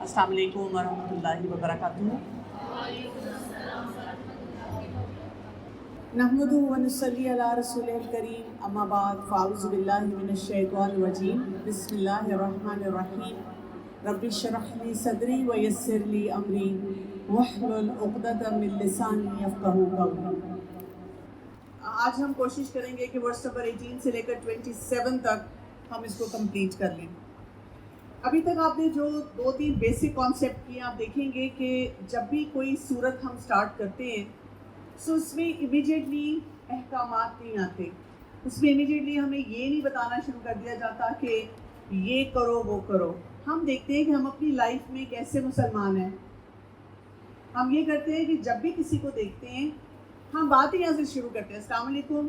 السلام علیکم ورحمۃ اللہ وبرکاتہ۔ نحمده ونصلی علی رسولہ الکریم، اما بعد فاعوذ باللہ من الشیطان الرجیم، بسم اللہ الرحمن الرحیم۔ رب اشرح لی صدری ویسر لی امری واحلل عقدۃ من لسانی یفقہوا قولی۔ آج ہم کوشش کریں گے کہ ورس نمبر 18 سے لے کر 27 تک ہم اس کو کمپلیٹ کر لیں۔ ابھی تک آپ نے جو 2-3 بیسک کانسیپٹ کیے، آپ دیکھیں گے کہ جب بھی کوئی صورت ہم سٹارٹ کرتے ہیں تو اس میں امیڈیٹلی احکامات نہیں آتے، اس میں امیڈیٹلی ہمیں یہ نہیں بتانا شروع کر دیا جاتا کہ یہ کرو وہ کرو۔ ہم دیکھتے ہیں کہ ہم اپنی لائف میں کیسے مسلمان ہیں۔ ہم یہ کرتے ہیں کہ جب بھی کسی کو دیکھتے ہیں ہم بات ہی یہاں سے شروع کرتے ہیں، السلام علیکم،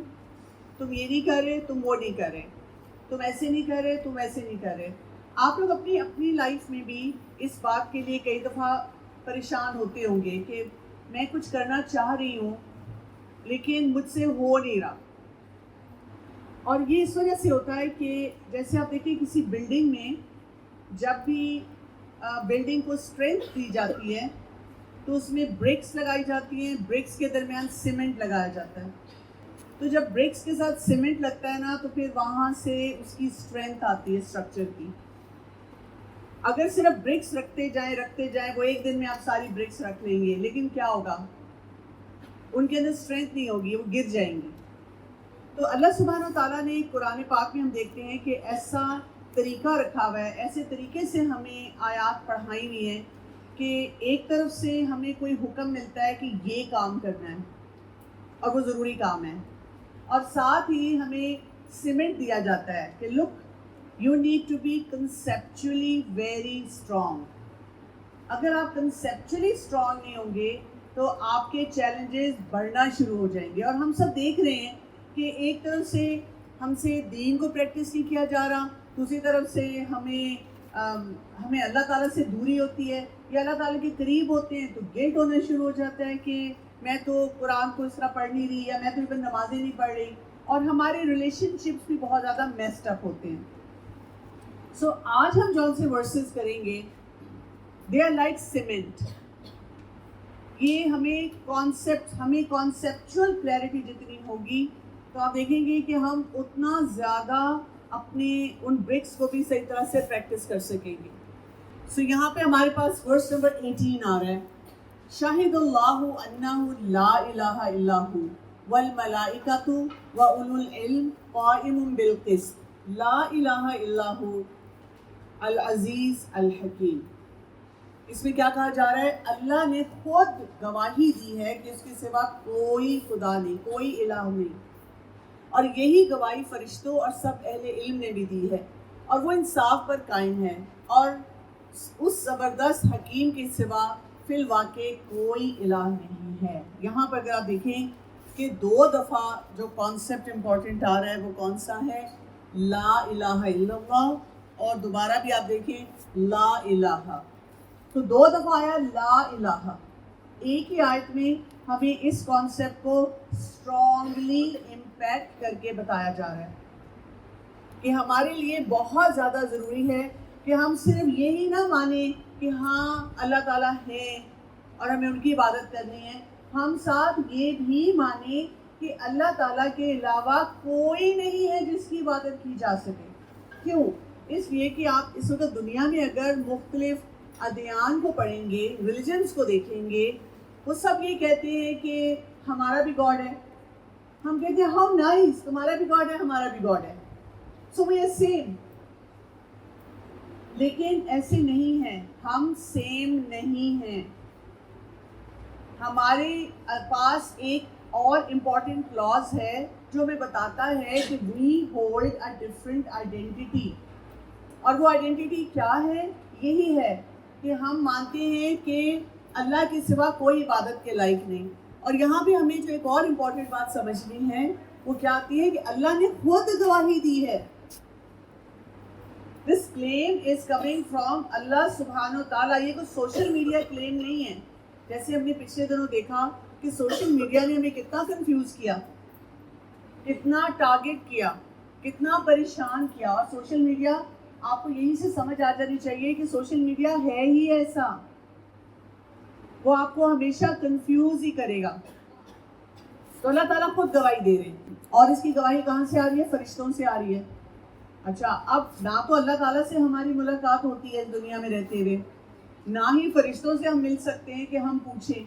تم یہ نہیں کر رہے، تم وہ نہیں کر رہے، تم ایسے نہیں کر رہے، تم ایسے نہیں کر رہے۔ آپ لوگ اپنی لائف میں بھی اس بات کے لیے کئی دفعہ پریشان ہوتے ہوں گے کہ میں کچھ کرنا چاہ رہی ہوں لیکن مجھ سے ہو نہیں رہا۔ اور یہ اس وجہ سے ہوتا ہے کہ جیسے آپ دیکھیں کسی بلڈنگ میں جب بھی بلڈنگ کو اسٹرینتھ دی جاتی ہے تو اس میں برکس لگائی جاتی ہیں، برکس کے درمیان سیمنٹ لگایا جاتا ہے۔ تو جب برکس کے ساتھ سیمنٹ لگتا ہے نا تو پھر وہاں سے اس کی اسٹرینتھ آتی ہے اسٹرکچر کی۔ اگر صرف برکس رکھتے جائیں وہ ایک دن میں آپ ساری برکس رکھ لیں گے لیکن کیا ہوگا؟ ان کے اندر اسٹرینتھ نہیں ہوگی، وہ گر جائیں گی۔ تو اللہ سبحانہ و تعالیٰ نے قرآن پاک میں ہم دیکھتے ہیں کہ ایسا طریقہ رکھا ہوا ہے، ایسے طریقے سے ہمیں آیات پڑھائی ہوئی ہیں کہ ایک طرف سے ہمیں کوئی حکم ملتا ہے کہ یہ کام کرنا ہے اور وہ ضروری کام ہے، اور ساتھ ہی ہمیں سیمنٹ دیا جاتا ہے کہ لک you need to be conceptually very strong۔ اگر آپ conceptually strong نہیں ہوں گے تو آپ کے چیلنجز بڑھنا شروع ہو جائیں گے۔ اور ہم سب دیکھ رہے ہیں کہ ایک طرف سے ہم سے دین کو پریکٹس نہیں کیا جا رہا، دوسری طرف سے ہمیں اللہ تعالیٰ سے دوری ہوتی ہے، یا اللہ تعالیٰ کے قریب ہوتے ہیں تو گلٹ ہونا شروع ہو جاتا ہے کہ میں تو قرآن کو اس طرح پڑھ نہیں رہی، یا میں تو ایون نمازیں نہیں پڑھ رہی، اور ہمارے ریلیشن شپس بھی بہت زیادہ میسڈ اپ ہوتے ہیں۔ سو آج ہم جون سے ورسز کریں گے، دے آر لائک سیمنٹ۔ یہ ہمیں کانسیپچول کلیئرٹی جتنی ہوگی تو آپ دیکھیں گے کہ ہم اتنا زیادہ اپنے ان برکس کو بھی صحیح طرح سے پریکٹس کر سکیں گے۔ سو یہاں پہ ہمارے پاس ورس نمبر 18 آ رہا ہے، شاہد اللہ انہ لا الہ الا ہو والملائکۃ واولو العلم قائم بالقسط لا الہ الا ہو العزیز الحکیم۔ اس میں کیا کہا جا رہا ہے؟ اللہ نے خود گواہی دی ہے کہ اس کے سوا کوئی خدا نہیں، کوئی الہ نہیں، اور یہی گواہی فرشتوں اور سب اہل علم نے بھی دی ہے، اور وہ انصاف پر قائم ہے، اور اس زبردست حکیم کے سوا فی الواقع کوئی الہ نہیں ہے۔ یہاں پر اگر آپ دیکھیں کہ 2 دفعہ جو کانسیپٹ امپورٹنٹ آ رہا ہے وہ کون سا ہے؟ لا الہ الا اللہ، اور دوبارہ بھی آپ دیکھیں لا الہ، تو 2 دفعہ آیا لا الہ۔ ایک ہی آیت میں ہمیں اس کانسیپٹ کو اسٹرانگلی امپیکٹ کر کے بتایا جا رہا ہے کہ ہمارے لیے بہت زیادہ ضروری ہے کہ ہم صرف یہی نہ مانیں کہ ہاں اللہ تعالیٰ ہے اور ہمیں ان کی عبادت کرنی ہے، ہم ساتھ یہ بھی مانیں کہ اللہ تعالیٰ کے علاوہ کوئی نہیں ہے جس کی عبادت کی جا سکے۔ کیوں؟ اس لیے کہ آپ اس وقت دنیا میں اگر مختلف ادیان کو پڑھیں گے، ریلیجنس کو دیکھیں گے، وہ سب یہ کہتے ہیں کہ ہمارا بھی گاڈ ہے۔ ہم کہتے ہیں ہاؤ نائس، تمہارا بھی گاڈ ہے، ہمارا بھی گاڈ ہے، سو وی آر سیم۔ لیکن ایسے نہیں ہیں، ہم سیم نہیں ہیں۔ ہمارے پاس ایک اور امپورٹنٹ کلاز ہے جو ہمیں بتاتا ہے کہ we hold a different identity, اور وہ آئیڈینٹی کیا ہے؟ یہی ہے کہ ہم مانتے ہیں کہ اللہ کے سوا کوئی عبادت کے لائق نہیں۔ اور یہاں بھی ہمیں جو ایک اور امپورٹنٹ بات سمجھنی ہے وہ کیا آتی ہے کہ اللہ نے خود گواہی دی ہے۔ This claim is coming from اللہ سبحانہ و تعالیٰ۔ یہ کوئی سوشل میڈیا کلیم نہیں ہے، جیسے ہم نے پچھلے دنوں دیکھا کہ سوشل میڈیا نے ہمیں کتنا کنفیوز کیا، کتنا ٹارگٹ کیا، کتنا پریشان کیا، اور سوشل میڈیا آپ کو یہیں سے سمجھ آ جانی چاہیے کہ سوشل میڈیا ہے ہی ایسا، وہ آپ کو ہمیشہ کنفیوز ہی کرے گا. تو اللہ تعالیٰ خود گواہی دے رہے ہیں، اور اس کی گواہی کہاں سے آ رہی ہے؟ فرشتوں سے آ رہی ہے. اچھا، اب نہ تو اللہ تعالیٰ سے ہماری ملاقات ہوتی ہے اس دنیا میں رہتے ہوئے، نہ ہی فرشتوں سے ہم مل سکتے ہیں کہ ہم پوچھیں.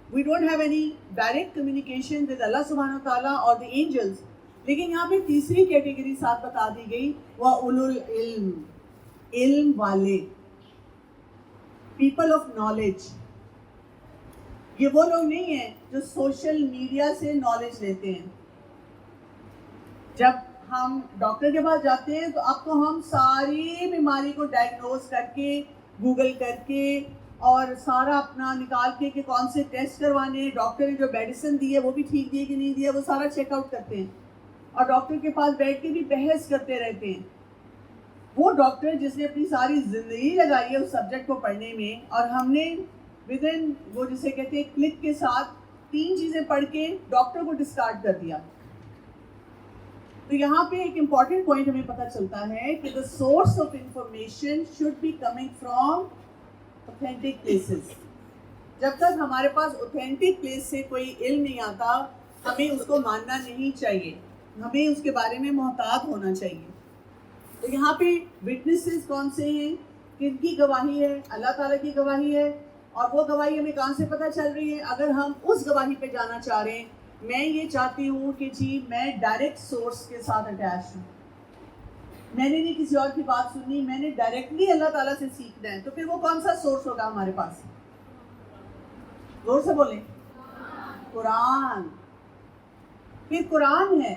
We don't have any direct communication with Allah subhanahu wa ta'ala or the angels. لیکن یہاں پہ تیسری کیٹیگری ساتھ بتا دی گئی، وَأُولُو الْعِلْمِ، علم والے، پیپل آف نالج. یہ وہ لوگ نہیں ہیں جو سوشل میڈیا سے نالج لیتے ہیں. جب ہم ڈاکٹر کے پاس جاتے ہیں تو اب تو ہم ساری بیماری کو ڈائگنوز کر کے، گوگل کر کے اور سارا اپنا نکال کے کہ کون سے ٹیسٹ کروانے، ڈاکٹر نے جو میڈیسن دی ہے وہ بھی ٹھیک دی ہے کہ نہیں دی ہے، وہ سارا چیک آؤٹ کرتے ہیں اور ڈاکٹر کے پاس بیٹھ کے بھی بحث کرتے رہتے ہیں. وہ ڈاکٹر جس نے اپنی ساری زندگی لگائی ہے اس سبجیکٹ کو پڑھنے میں، اور ہم نے ود ان وہ جسے کہتے ہیں کلک کے ساتھ 3 چیزیں پڑھ کے ڈاکٹر کو ڈسکارڈ کر دیا. تو یہاں پہ ایک امپورٹنٹ پوائنٹ ہمیں پتہ چلتا ہے کہ the source of information should be coming from authentic places. جب تک ہمارے پاس authentic place سے کوئی علم نہیں آتا، ہمیں اس کو ماننا نہیں چاہیے، ہمیں اس کے بارے میں محتاط ہونا چاہیے. تو یہاں پہ وٹنسز کون سے ہیں؟ کن کی گواہی ہے؟ اللہ تعالیٰ کی گواہی ہے. اور وہ گواہی ہمیں کہاں سے پتہ چل رہی ہے؟ اگر ہم اس گواہی پہ جانا چاہ رہے ہیں، میں یہ چاہتی ہوں کہ جی میں ڈائریکٹ سورس کے ساتھ اٹیچ ہوں، میں نے نہیں کسی اور کی بات سننی، میں نے ڈائریکٹلی اللہ تعالیٰ سے سیکھنا ہے. تو پھر وہ کون سا سورس ہوگا ہمارے پاس؟ زور سے بولیں. قرآن. پھر قرآن ہے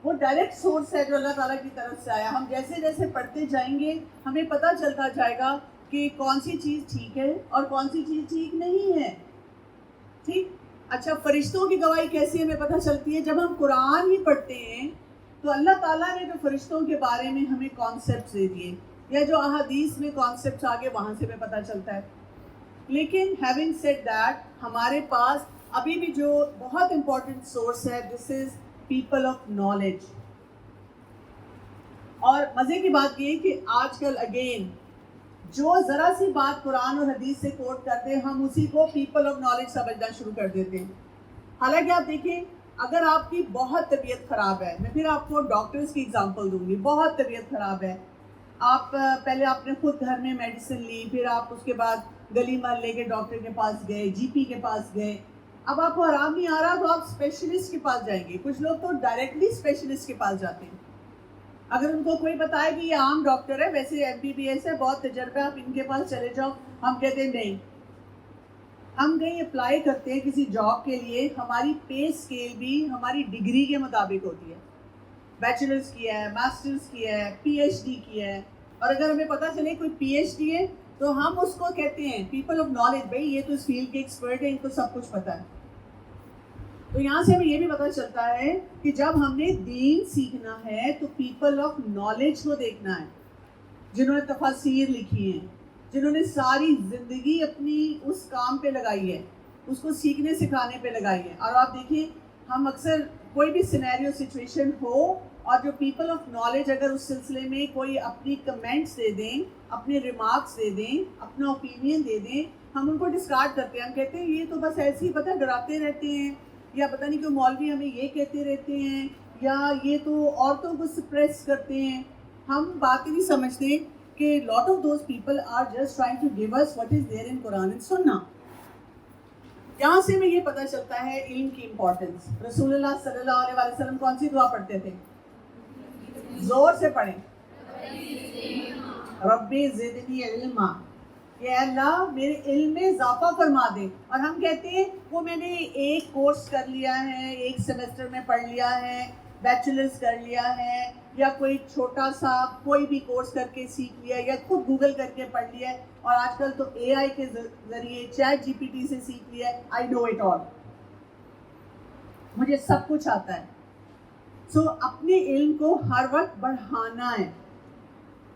وہ ڈائریکٹ سورس ہے جو اللہ تعالیٰ کی طرف سے آیا. ہم جیسے جیسے پڑھتے جائیں گے ہمیں پتہ چلتا جائے گا کہ کون سی چیز ٹھیک ہے اور کون سی چیز ٹھیک نہیں ہے. ٹھیک. اچھا، فرشتوں کی گواہی کیسی ہمیں پتہ چلتی ہے؟ جب ہم قرآن ہی پڑھتے ہیں تو اللہ تعالیٰ نے جو فرشتوں کے بارے میں ہمیں کانسیپٹس دے دیے، یا جو احادیث میں کانسیپٹس آگے وہاں سے ہمیں پتہ چلتا ہے. لیکن ہیونگ سیڈ دیٹ، ہمارے پاس ابھی بھی جو بہت امپورٹنٹ سورس ہے، دس از پیپل آف نالج. اور مزے کی بات یہ کہ آج کل اگین جو ذرا سی بات قرآن اور حدیث سے کوٹ کرتے ہیں ہم اسی کو پیپل آف نالج سمجھنا شروع کر دیتے ہیں. حالانکہ آپ دیکھیں، اگر آپ کی بہت طبیعت خراب ہے، میں پھر آپ کو ڈاکٹرز کی اگزامپل دوں گی، بہت طبیعت خراب ہے، آپ پہلے آپ نے خود گھر میں میڈیسن لی، پھر آپ اس کے بعد گلی محلے کے ڈاکٹر کے پاس گئے، جی پی کے پاس گئے، اب آپ کو آرام نہیں آ رہا تو آپ اسپیشلسٹ کے پاس جائیں گے. کچھ لوگ تو ڈائریکٹلی اسپیشلسٹ کے پاس جاتے ہیں. اگر ان کو کوئی بتائے کہ یہ عام ڈاکٹر ہے، ویسے MBBS ہے، بہت تجربہ ہے، آپ ان کے پاس چلے جاؤ، ہم کہتے ہیں نہیں. ہم کہیں اپلائی کرتے ہیں کسی جاب کے لیے، ہماری پے اسکیل بھی ہماری ڈگری کے مطابق ہوتی ہے. بیچلرز کیا ہے، ماسٹرز کیا ہے، PhD کیا ہے، اور اگر ہمیں پتہ چلے کوئی PhD ہے تو ہم اس کو کہتے ہیں پیپل آف نالج. بھائی یہ تو اس فیلڈ کے ایکسپرٹ ہیں، ان کو سب کچھ پتہ ہے. تو یہاں سے ہمیں یہ بھی پتہ چلتا ہے کہ جب ہم نے دین سیکھنا ہے تو پیپل آف نالج کو دیکھنا ہے، جنہوں نے تفاسیر لکھی ہیں، جنہوں نے ساری زندگی اپنی اس کام پہ لگائی ہے، اس کو سیکھنے سکھانے پہ لگائی ہے. اور آپ دیکھیں، ہم اکثر کوئی بھی سینیریو سچویشن ہو اور جو پیپل آف نالج اگر اس سلسلے میں کوئی اپنی کمنٹس دے دیں، اپنے ریمارکس دے دیں، اپنا اوپینین دے دیں، ہم ان کو ڈسکارڈ کرتے ہیں. ہم کہتے ہیں یہ تو بس ایسے ہی پتہ ڈراتے رہتے ہیں، یا پتہ نہیں کہ مولوی ہمیں یہ کہتے رہتے ہیں، یا یہ تو عورتوں کو سپریس کرتے ہیں. ہم بات ہی نہیں سمجھتے کہ lot of those people are just trying to give us what is there in Quran and Sunnah. یہاں سے ہمیں یہ پتہ چلتا ہے علم کی امپورٹنس. رسول اللہ صلی اللہ علیہ وسلم کون سی دعا پڑھتے تھے؟ زور سے پڑھیں. ربی زدنی علما، کہ اللہ میرے علم میں اضافہ فرما دے. اور ہم کہتے ہیں وہ میں نے ایک کورس کر لیا ہے، ایک سیمسٹر میں پڑھ لیا ہے، بیچلرز کر لیا ہے، یا کوئی چھوٹا سا کوئی بھی کورس کر کے سیکھ لیا، یا خود گوگل کر کے پڑھ لیا ہے، اور آج کل تو AI کے ذریعے چیٹ GPT سے سیکھ لیا ہے. I know it all، مجھے سب کچھ آتا ہے. سو اپنے علم کو ہر وقت بڑھانا ہے.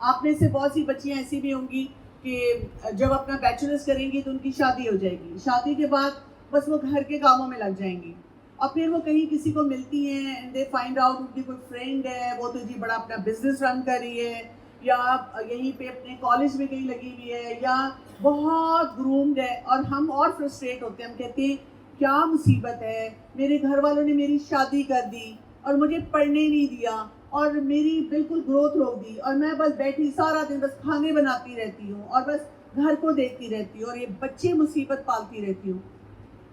آپ میں سے بہت سی بچیاں ایسی بھی ہوں گی کہ جب اپنا بیچلرز کریں گی تو ان کی شادی ہو جائے گی، شادی کے بعد بس وہ گھر کے کاموں میں لگ جائیں گی، اور پھر وہ کہیں کسی کو ملتی ہیں، دے فائنڈ آؤٹ ان کی کوئی فرینڈ ہے، وہ تو جی بڑا اپنا بزنس رن کر رہی ہے، یا یہیں پہ اپنے کالج میں کہیں لگی ہوئی ہے یا بہت گرومڈ ہے، اور ہم اور فرسٹریٹ ہوتے ہیں، ہم کہتے ہیں کیا مصیبت ہے، میرے گھر والوں نے میری شادی کر دی اور مجھے پڑھنے نہیں دیا اور میری بالکل گروتھ روک دی، اور میں بس بیٹھی سارا دن بس کھانے بناتی رہتی ہوں اور بس گھر کو دیکھتی رہتی ہوں اور یہ بچے مصیبت پالتی رہتی ہوں،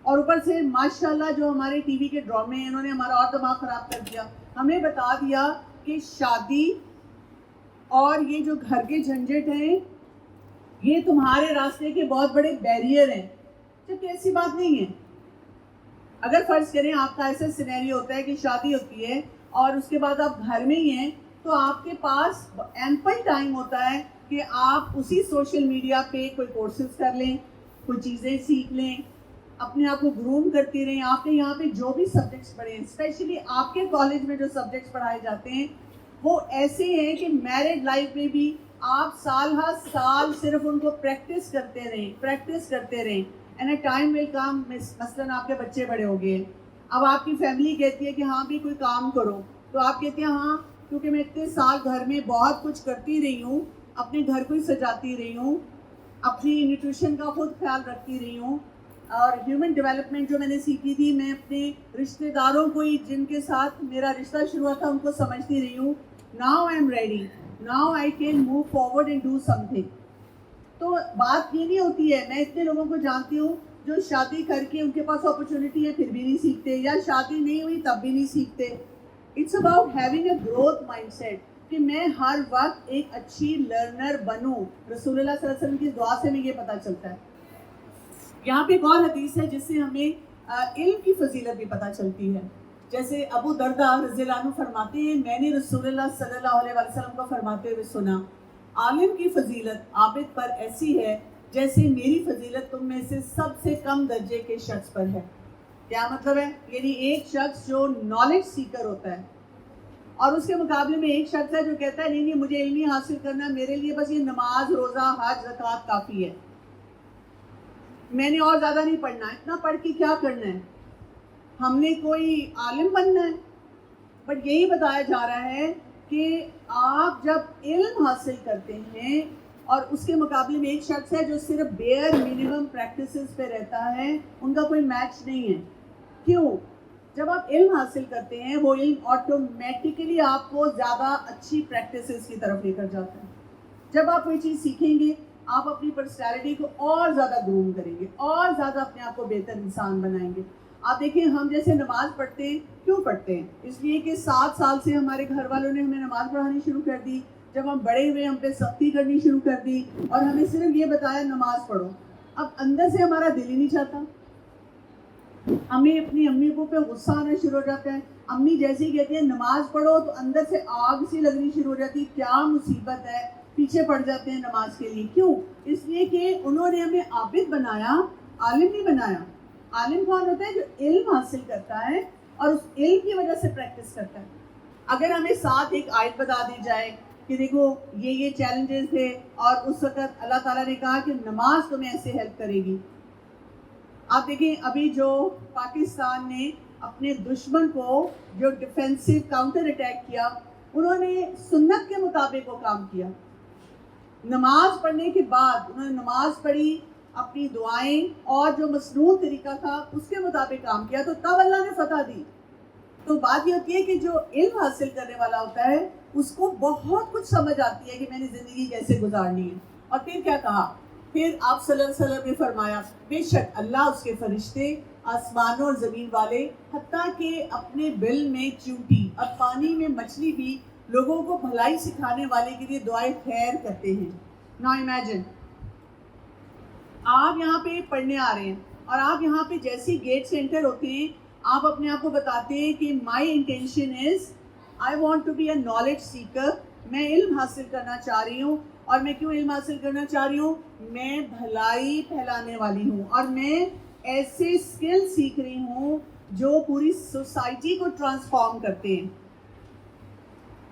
اور اوپر سے ماشاءاللہ جو ہمارے ٹی وی کے ڈرامے ہیں انہوں نے ہمارا اور دماغ خراب کر دیا. ہمیں بتا دیا کہ شادی اور یہ جو گھر کے جھنجٹ ہیں یہ تمہارے راستے کے بہت بڑے بیریئر ہیں، جبکہ ایسی بات نہیں ہے. اگر فرض کریں آپ کا ایسا سینیریو ہوتا ہے کہ شادی ہوتی ہے اور اس کے بعد آپ گھر میں ہی ہیں، تو آپ کے پاس ایمپل ٹائم ہوتا ہے کہ آپ اسی سوشل میڈیا پہ کوئی کورسز کر لیں، کوئی چیزیں سیکھ لیں، اپنے آپ کو گروم کرتی رہیں. آپ نے یہاں پہ جو بھی سبجیکٹس پڑھے ہیں، اسپیشلی آپ کے کالج میں جو سبجیکٹس پڑھائے جاتے ہیں وہ ایسے ہیں کہ میرڈ لائف میں بھی آپ سال ہر سال صرف ان کو پریکٹس کرتے رہیں اینڈ اے ٹائم ول کم. مثلاً آپ کے بچے بڑے ہو گئے، اب آپ کی فیملی کہتی ہے کہ ہاں بھی کوئی کام کرو، تو آپ کہتے ہیں ہاں کیونکہ میں اتنے سال گھر میں بہت کچھ کرتی رہی ہوں، اپنے گھر کو ہی سجاتی رہی ہوں، اپنی نیوٹریشن کا خود خیال رکھتی رہی ہوں، اور ہیومن ڈیولپمنٹ جو میں نے سیکھی تھی میں اپنے رشتہ داروں کو ہی جن کے ساتھ میرا رشتہ شروع ہوا تھا ان کو سمجھتی رہی ہوں. Now I am ready, now I can move forward and do some thing. تو بات یہ نہیں ہوتی ہے، میں اتنے لوگوں کو جانتی ہوں جو شادی کر کے ان کے پاس اپرچونٹی ہے پھر بھی نہیں سیکھتے، یا شادی نہیں ہوئی تب بھی نہیں سیکھتے. It's about having a growth mindset کہ میں ہر وقت ایک اچھی لرنر بنوں. رسول اللہ صلی اللہ علیہ وسلم کی دعا سے میں یہ پتہ چلتا ہے. یہاں پہ ایک اور حدیث ہے جس سے ہمیں علم کی فضیلت بھی پتہ چلتی ہے. جیسے ابو درداء رضی اللہ عنہ فرماتے ہیں میں نے رسول اللہ صلی اللہ علیہ وسلم کو فرماتے ہوئے سنا، عالم کی فضیلت عابد پر ایسی ہے جیسے میری فضیلت تم میں سے سب سے کم درجے کے شخص پر ہے. کیا مطلب ہے؟ یعنی ایک شخص جو نالج سیکر ہوتا ہے اور اس کے مقابلے میں ایک شخص ہے جو کہتا ہے نہیں مجھے علم نہیں حاصل کرنا، میرے لیے بس یہ نماز روزہ حج زکوٰۃ کافی ہے، میں نے اور زیادہ نہیں پڑھنا. اتنا پڑھ کے کیا کرنا ہے؟ ہم نے کوئی عالم بننا ہے؟ بٹ یہی بتایا جا رہا ہے کہ آپ جب علم حاصل کرتے ہیں اور اس کے مقابلے میں ایک شخص ہے جو صرف بیئر منیمم پریکٹسز پہ رہتا ہے، ان کا کوئی میچ نہیں ہے. کیوں؟ جب آپ علم حاصل کرتے ہیں وہ علم آٹومیٹیکلی آپ کو زیادہ اچھی پریکٹسز کی طرف لے کر جاتا ہے. جب آپ کوئی چیز سیکھیں گے آپ اپنی پرسنالٹی کو اور زیادہ گروم کریں گے، اور زیادہ اپنے آپ کو بہتر انسان بنائیں گے. آپ دیکھیں ہم جیسے نماز پڑھتے ہیں، کیوں پڑھتے ہیں؟ اس لیے کہ 7 سال سے ہمارے گھر والوں نے ہمیں نماز پڑھانی شروع کر دی. جب ہم بڑے ہوئے ہم پہ سختی کرنی شروع کر دی اور ہمیں صرف یہ بتایا نماز پڑھو. اب اندر سے ہمارا دل ہی نہیں چاہتا، ہمیں اپنی امی کو پہ غصہ آنا شروع ہو جاتا ہے. امی جیسے ہی کہتی ہیں نماز پڑھو تو اندر سے آگ سی لگنی شروع ہو جاتی، کیا مصیبت ہے، پیچھے پڑ جاتے ہیں نماز کے لیے. کیوں؟ اس لیے کہ انہوں نے ہمیں عابد بنایا، عالم نہیں بنایا. عالم کون ہوتا ہے؟ جو علم حاصل کرتا ہے اور اس علم کی وجہ سے پریکٹس کرتا ہے. اگر ہمیں ساتھ ایک آیت بتا دی جائے کہ دیکھو یہ چیلنجز تھے اور اس وقت اللہ تعالیٰ نے کہا کہ نماز تمہیں ایسے ہیلپ کرے گی. آپ دیکھیں ابھی جو پاکستان نے اپنے دشمن کو جو ڈیفینسو کاؤنٹر اٹیک کیا، انہوں نے سنت کے مطابق وہ کام کیا. نماز پڑھنے کے بعد انہوں نے نماز پڑھی، اپنی دعائیں اور جو مصنون طریقہ تھا اس کے مطابق کام کیا، تو تب اللہ نے فتح دی. تو بات یہ ہوتی ہے کہ جو علم حاصل کرنے والا ہوتا ہے اس کو بہت کچھ سمجھ آتی ہے کہ میں نے زندگی کیسے گزارنی ہے. اور پھر کیا کہا؟ پھر آپ صلی اللہ علیہ وسلم نے فرمایا بے شک اللہ، اس کے فرشتے، آسمانوں اور زمین والے، حتیٰ کہ اپنے بل میں چیونٹی اور پانی میں مچھلی بھی لوگوں کو بھلائی سکھانے والے کے لیے دعائیں خیر کرتے ہیں. نا امیجن آپ یہاں پہ پڑھنے آ رہے ہیں اور آپ یہاں پہ جیسی گیٹ سے انٹر ہوتے ہیں آپ اپنے آپ کو بتاتے ہیں کہ my intention is I want to be a knowledge seeker. میں علم حاصل کرنا چاہ رہی ہوں. اور میں کیوں علم حاصل کرنا چاہ رہی ہوں؟ میں بھلائی پھیلانے والی ہوں اور میں ایسے اسکل سیکھ رہی ہوں جو پوری سوسائٹی کو ٹرانسفارم کرتے ہیں.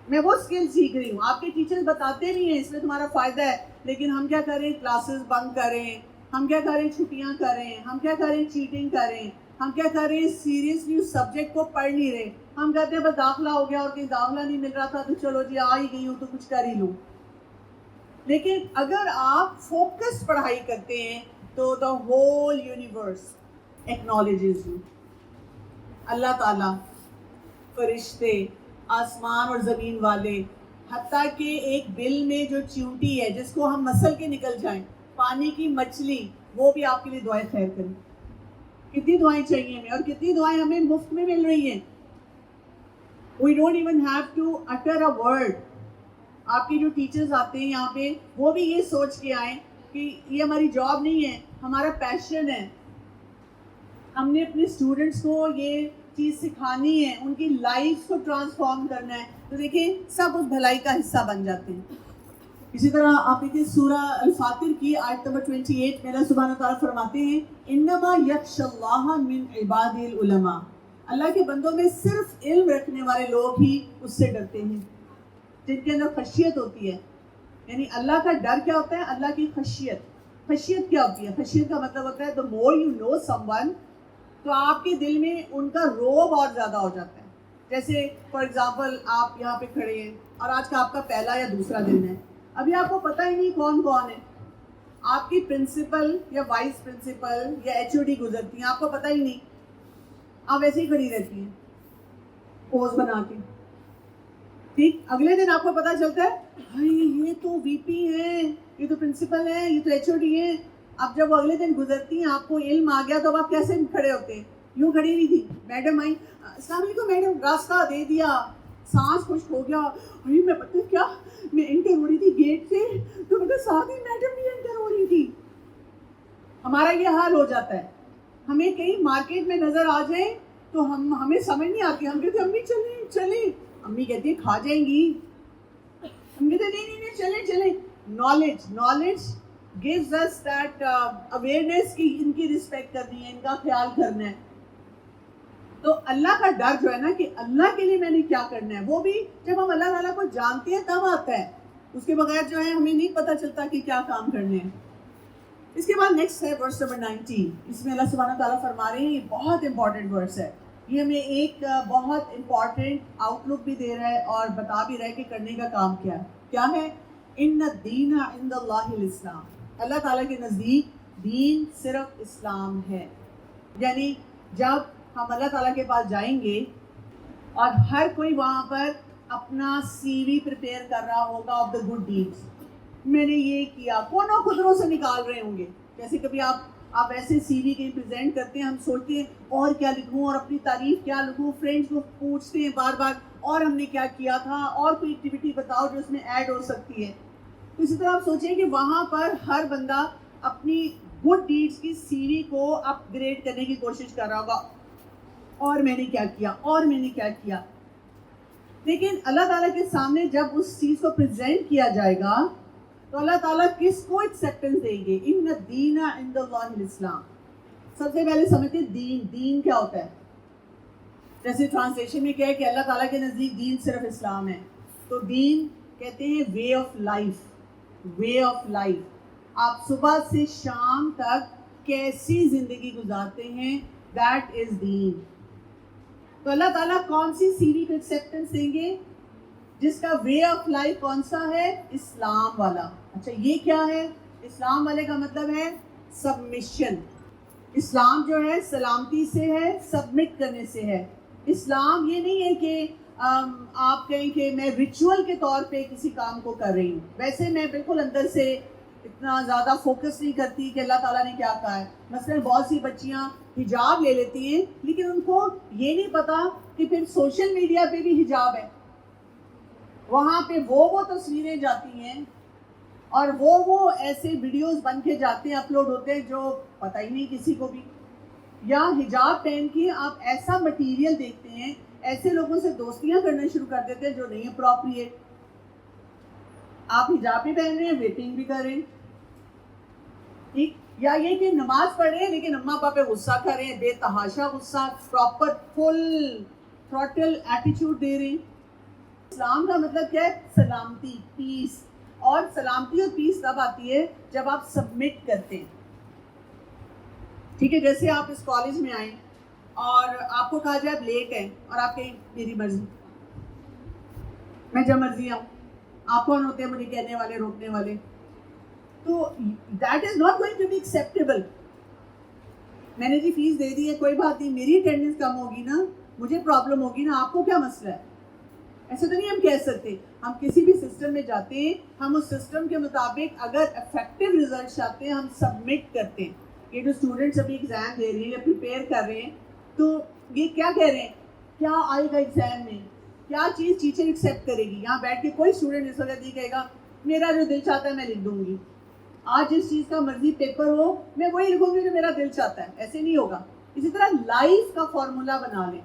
میں وہ اسکل سیکھ رہی ہوں. آپ کے ٹیچرز بتاتے بھی ہیں اس میں تمہارا فائدہ ہے، لیکن ہم کیا کریں؟ کلاسز بنک کریں، ہم کیا کریں؟ چھٹیاں کریں، ہم کیا کریں؟ چیٹنگ کریں، ہم کیا کریں؟ سیریسلی اس سبجیکٹ کو پڑھ نہیں رہے. ہم کہتے ہیں بس داخلہ ہو گیا اور کہیں داخلہ نہیں مل رہا تھا تو چلو جی آ ہی گئی ہوں تو کچھ کر ہی لوں. لیکن اگر آپ فوکس پڑھائی کرتے ہیں تو the whole universe acknowledges you. اللہ تعالیٰ، فرشتے، آسمان اور زمین والے، حتیٰ کہ ایک بل میں جو چیونٹی ہے جس کو ہم مسل کے نکل جائیں، پانی کی مچھلی، وہ بھی آپ کے لیے دعائیں خیر کریں. کتنی دعائیں چاہیے ہمیں، اور کتنی دعائیں ہمیں مفت میں مل رہی ہیں. We don't even have to utter a word. آپ کے جو ٹیچرز آتے ہیں یہاں پہ، وہ بھی یہ سوچ کے آئیں کہ یہ ہماری جاب نہیں ہے، ہمارا پیشن ہے. ہم نے اپنے اسٹوڈنٹس کو یہ چیز سکھانی ہے، ان کی لائف کو ٹرانسفارم کرنا ہے. تو دیکھیں سب اس بھلائی کا حصہ بن جاتے ہیں. اسی طرح آپ دیکھیں سورہ الفاتر کی آیت نمبر 28 میں اللہ سبحانہ تعالیٰ فرماتے ہیں انما یخشی اللہ من عباد العلماء. اللہ کے بندوں میں صرف علم رکھنے والے لوگ ہی اس سے ڈرتے ہیں، جن کے اندر خشیت ہوتی ہے. یعنی اللہ کا ڈر کیا ہوتا ہے؟ اللہ کی خشیت. خشیت کیا ہوتی ہے؟ خشیت کا مطلب ہوتا ہے the more you know someone، تو آپ کے دل میں ان کا روب اور زیادہ ہو جاتا ہے. جیسے فار ایگزامپل آپ یہاں پہ کھڑے ہیں اور آج کا آپ کا پہلا یا دوسرا دن ہے، ابھی آپ کو پتہ ہی نہیں کون کون ہے. آپ کی پرنسپل یا وائس پرنسپل یا ایچ او ڈی گزرتی ہیں، آپ کو پتہ ہی نہیں، آپ ایسے ہی کھڑی رہتی ہیں پوز بنا کے. ٹھیک، اگلے دن آپ کو پتہ چلتا ہے بھائی یہ تو وی پی ہیں، یہ تو پرنسپل ہیں، یہ تو ایچ او ڈی ہیں. اب جب اگلے دن گزرتی ہیں آپ کو علم آ گیا، تو اب آپ کیسے کھڑے ہوتے ہیں؟ یوں کھڑی ہوئی تھی، میڈم آئی، السلام علیکم میڈم، راستہ دے دیا، سانس خشک ہو گیا. ابھی میں پتہ کیا، میں انٹر ہو رہی تھی گیٹ سے، تو پتہ ساتھ ہی میڈم بھی انٹر ہو رہی تھی. ہمارا یہ حال ہو جاتا ہے. ہمیں کہیں مارکیٹ میں نظر آ جائیں تو ہمیں سمجھ نہیں آتی، ہم کہتے ہیں امی چلیں چلیں، امی کہتی ہیں کھا جائیں گی، ہم کہتے ہیں نہیں چلیں چلیں. Knowledge gives us that awareness کہ ان کی رسپیکٹ کرنی ہے، ان کا خیال کرنا ہے. تو اللہ کا ڈر جو ہے نا کہ اللہ کے لیے میں نے کیا کرنا ہے، وہ بھی جب ہم اللہ تعالیٰ کو جانتے ہیں تب آتا ہے. اس کے بغیر جو ہے ہمیں نہیں پتہ چلتا کہ کیا کام کرنے ہیں. اس کے بعد نیکسٹ ہے ورس نمبر 19. اس میں اللہ سبحانہ تعالیٰ فرما رہے ہیں، یہ بہت امپورٹنٹ ورس ہے. یہ ہمیں ایک بہت امپورٹنٹ آؤٹ لک بھی دے رہا ہے اور بتا بھی رہا ہے کہ کرنے کا کام کیا ہے. ان الدین عند اللہ الاسلام. اللہ تعالیٰ کے نزدیک دین صرف اسلام ہے. یعنی جب ہم اللہ تعالیٰ کے پاس جائیں گے اور ہر کوئی وہاں پر اپنا سی وی پریپیئر کر رہا ہوگا آف دا گڈ ڈیڈس، میں نے یہ کیا، کونوں خدروں سے نکال رہے ہوں گے. جیسے کبھی آپ ایسے سی وی کہیں پریزنٹ کرتے ہیں، ہم سوچتے ہیں اور کیا لکھوں اور اپنی تعریف کیا لکھوں. فرینڈس کو پوچھتے ہیں بار بار اور ہم نے کیا کیا تھا، اور کوئی ایکٹیویٹی بتاؤ جو اس میں ایڈ ہو سکتی ہے. تو اسی طرح آپ سوچیں کہ وہاں پر ہر بندہ اپنی گڈ ڈیڈس کی سی وی کو اپ گریڈ کرنے کی کوشش کر رہا ہوگا، اور میں نے کیا کیا اور میں نے کیا کیا. لیکن اللہ تعالیٰ کے سامنے جب اس چیز کو پریزنٹ کیا جائے گا تو اللہ تعالیٰ کس کو ایکسیپٹنس دیں گے؟ ان الدین عند اللہ الاسلام. سب سے پہلے سمجھتے ہیں دین کیا ہوتا ہے. جیسے ٹرانسلیشن میں کیا ہے کہ اللہ تعالیٰ کے نزدیک دین صرف اسلام ہے. تو دین کہتے ہیں way of life. Way of life, آپ صبح سے شام تک کیسی زندگی گزارتے ہیں، دیٹ از دین. تو اللہ تعالیٰ کون سی سیری کو ایکسیپٹنس دیں گے؟ جس کا وے آف لائف کون سا ہے؟ اسلام والا. اچھا یہ کیا ہے؟ اسلام والے کا مطلب ہے سبمیشن. اسلام جو ہے سلامتی سے ہے، سبمٹ کرنے سے ہے. اسلام یہ نہیں ہے کہ آپ کہیں کہ میں ریچول کے طور پہ کسی کام کو کر رہی ہوں، ویسے میں بالکل اندر سے اتنا زیادہ فوکس نہیں کرتی کہ اللہ تعالیٰ نے کیا کہا ہے. مثلا بہت سی بچیاں حجاب لے لیتی ہیں لیکن ان کو یہ نہیں پتا کہ پھر سوشل میڈیا پہ بھی حجاب ہے، وہاں پہ وہ تصویریں جاتی ہیں اور وہ ایسے ویڈیوز بن کے جاتے ہیں، اپلوڈ ہوتے ہیں جو پتہ ہی نہیں کسی کو بھی. یا حجاب پہن کے آپ ایسا مٹیریل دیکھتے ہیں، ایسے لوگوں سے دوستیاں کرنا شروع کر دیتے ہیں جو نہیں اپروپریٹ. آپ حجاب بھی پہن رہے ہیں، ویپنگ بھی کر رہے ہیں. ٹھیک، یا یہ کہ نماز پڑھ رہے ہیں لیکن اماں پاپا غصہ کر رہے ہیں، بے تحاشا غصہ، پراپر فل تھروٹل ایٹیچیوڈ دے رہے ہیں. اسلام کا مطلب کیا ہے؟ سلامتی، پیس. اور سلامتی اور پیس تب آتی ہے جب آپ سبمٹ کرتے ہیں. ٹھیک ہے، جیسے آپ اس کالج میں آئیں اور آپ کو کہا جائے آپ لیٹ ہیں اور آپ کہیں میری مرضی، میں جب مرضی آؤں. آپ کون ہوتے ہیں مجھے کہنے والے، روکنے والے؟ تو that is not going to be acceptable. میں نے جی فیس دے دی ہے, کوئی بات نہیں, میری اٹینڈنس کم ہوگی نا, مجھے پرابلم ہوگی نا, آپ کو کیا مسئلہ ہے؟ ایسا تو نہیں ہم کہہ سکتے. ہم کسی بھی سسٹم میں جاتے ہیں, ہم اس سسٹم کے مطابق اگر افیکٹو ریزلٹ چاہتے ہیں ہم سبمٹ کرتے ہیں. یہ جو اسٹوڈنٹس ابھی ایگزام دے رہے ہیں یا پریپیئر کر رہے ہیں, تو یہ کیا کہہ رہے ہیں, کیا آئے گا ایگزام میں, کیا چیز ٹیچر ایکسیپٹ کرے گی. یہاں بیٹھ کے کوئی اسٹوڈنٹ اس وقت نہیں کہے گا میرا جو دل چاہتا ہے میں لکھ دوں گی, آج جس چیز کا مرضی پیپر ہو میں وہی لکھوں گی جو میرا دل چاہتا ہے. ایسے نہیں ہوگا. اسی طرح لائف کا فارمولا بنا لیں.